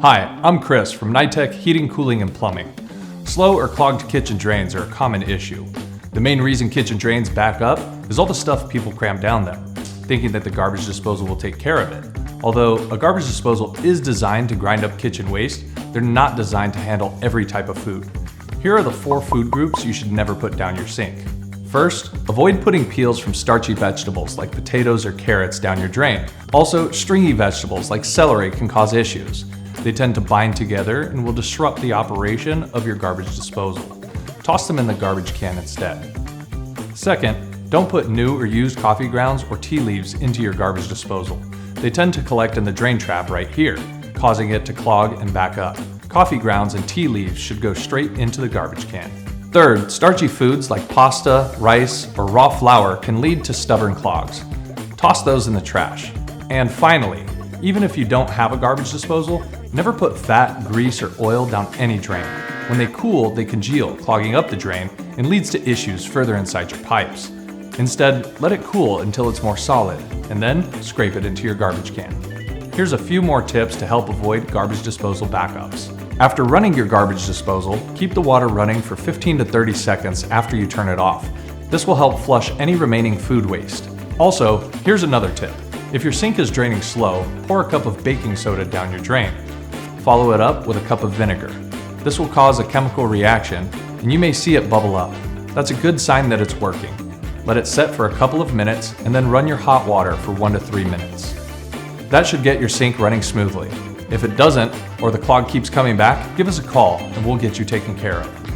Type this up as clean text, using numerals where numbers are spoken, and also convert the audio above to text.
Hi, I'm Chris from Nytech Heating, Cooling, and Plumbing. Slow or clogged kitchen drains are a common issue. The main reason kitchen drains back up is all the stuff people cram down them, thinking that the garbage disposal will take care of it. Although a garbage disposal is designed to grind up kitchen waste, they're not designed to handle every type of food. Here are the 4 food groups you should never put down your sink. First, avoid putting peels from starchy vegetables like potatoes or carrots down your drain. Also, stringy vegetables like celery can cause issues. They tend to bind together and will disrupt the operation of your garbage disposal. Toss them in the garbage can instead. Second, don't put new or used coffee grounds or tea leaves into your garbage disposal. They tend to collect in the drain trap right here, causing it to clog and back up. Coffee grounds and tea leaves should go straight into the garbage can. Third, starchy foods like pasta, rice, or raw flour can lead to stubborn clogs. Toss those in the trash. And finally, even if you don't have a garbage disposal, never put fat, grease, or oil down any drain. When they cool, they congeal, clogging up the drain, and leads to issues further inside your pipes. Instead, let it cool until it's more solid, and then scrape it into your garbage can. Here's a few more tips to help avoid garbage disposal backups. After running your garbage disposal, keep the water running for 15 to 30 seconds after you turn it off. This will help flush any remaining food waste. Also, here's another tip. If your sink is draining slow, pour a cup of baking soda down your drain. Follow it up with a cup of vinegar. This will cause a chemical reaction, and you may see it bubble up. That's a good sign that it's working. Let it set for a couple of minutes and then run your hot water for 1 to 3 minutes. That should get your sink running smoothly. If it doesn't, or the clog keeps coming back, give us a call and we'll get you taken care of.